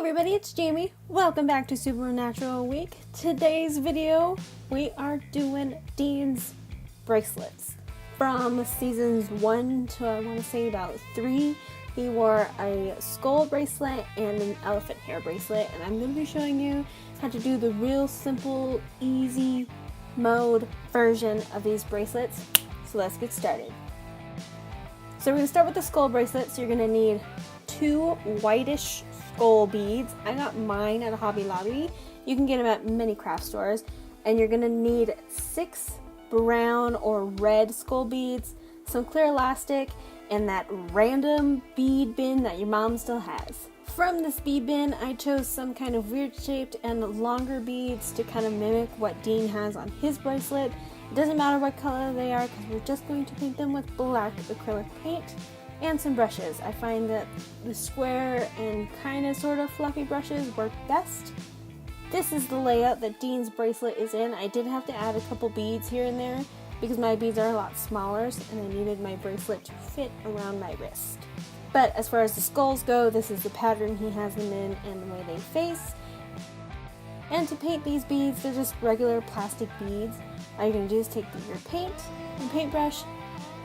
everybody, it's Jamie. Welcome back to Supernatural Week. Today's video, we are doing Dean's bracelets. From seasons 1 to I want to say about 3, he wore a skull bracelet and an elephant hair bracelet, and I'm going to be showing you how to do the real simple, easy mode version of these bracelets. So let's get started. So we're going to start with the skull bracelet. So you're going to need 2 whitish skull beads. I got mine at a Hobby Lobby. You can get them at many craft stores. And you're going to need 6 brown or red skull beads, some clear elastic, and that random bead bin that your mom still has. From this bead bin, I chose some kind of weird shaped and longer beads to kind of mimic what Dean has on his bracelet. It doesn't matter what color they are because we're just going to paint them with black acrylic paint and some brushes. I find that the square and kind of sort of fluffy brushes work best. This is the layout that Dean's bracelet is in. I did have to add a couple beads here and there because my beads are a lot smaller and I needed my bracelet to fit around my wrist. But as far as the skulls go, this is the pattern he has them in and the way they face. And to paint these beads, they're just regular plastic beads. All you're going to do is take your paint and paintbrush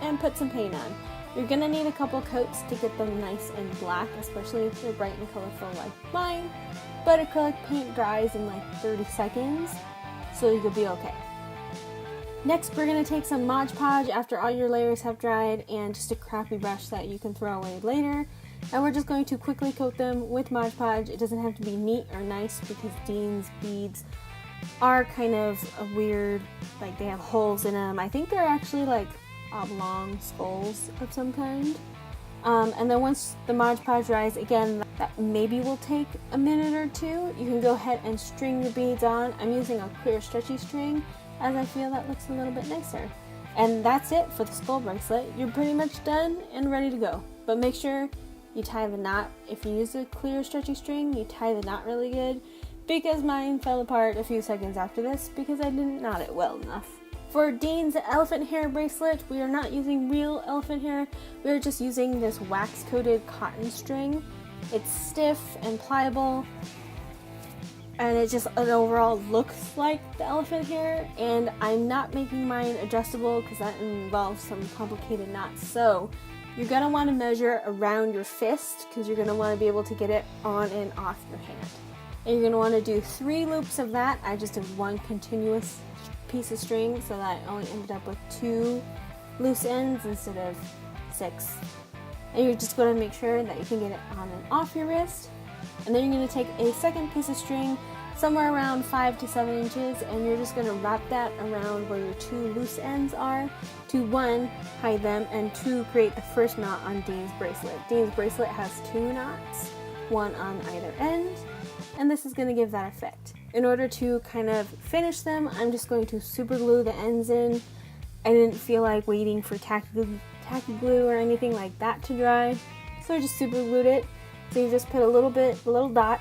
and put some paint on. You're going to need a couple coats to get them nice and black, especially if they're bright and colorful like mine. But acrylic paint dries in like 30 seconds, so you'll be okay. Next, we're going to take some Mod Podge after all your layers have dried and just a crappy brush that you can throw away later. And we're just going to quickly coat them with Mod Podge. It doesn't have to be neat or nice because Dean's beads are kind of a weird, like they have holes in them. I think they're actually like oblong skulls of some kind. And then once the Mod Podge dries, again, that maybe will take a minute or 2. You can go ahead and string the beads on. I'm using a clear stretchy string as I feel that looks a little bit nicer. And that's it for the skull bracelet. You're pretty much done and ready to go. But make sure you tie the knot. If you use a clear stretchy string, you tie the knot really good, because mine fell apart a few seconds after this because I didn't knot it well enough. For Dean's elephant hair bracelet, we are not using real elephant hair. We are just using this wax-coated cotton string. It's stiff and pliable, and it overall looks like the elephant hair. And I'm not making mine adjustable because that involves some complicated knots. So you're going to want to measure around your fist because you're going to want to be able to get it on and off your hand. And you're going to want to do 3 loops of that. I just did 1 continuous piece of string so that I only ended up with 2 loose ends instead of 6. And you're just going to make sure that you can get it on and off your wrist. And then you're going to take a second piece of string somewhere around 5 to 7 inches, and you're just going to wrap that around where your 2 loose ends are to 1, hide them, and 2, create the first knot on Dean's bracelet. Dean's bracelet has 2 knots, 1 on either end, and this is going to give that effect. In order to kind of finish them, I'm just going to super glue the ends in. I didn't feel like waiting for tacky glue or anything like that to dry, so I just super glued it. So you just put a little dot,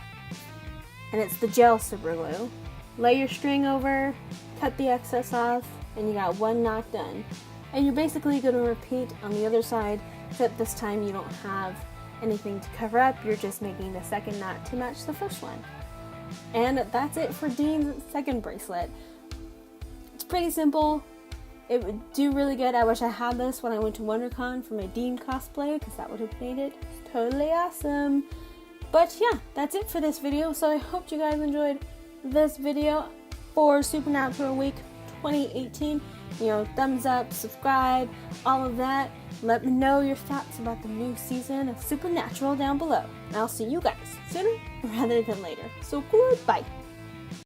and it's the gel super glue. Lay your string over, cut the excess off, and you got 1 knot done. And you're basically going to repeat on the other side, except this time you don't have anything to cover up. You're just making the second knot to match the first one. And that's it for Dean's second bracelet. It's pretty simple. It would do really good. I wish I had this when I went to WonderCon for my Dean cosplay because that would have made it totally awesome. But yeah, that's it for this video. So I hope you guys enjoyed this video for Supernatural Week 2018. You know, thumbs up, subscribe, all of that. Let me know your thoughts about the new season of Supernatural down below. And I'll see you guys sooner rather than later. So goodbye.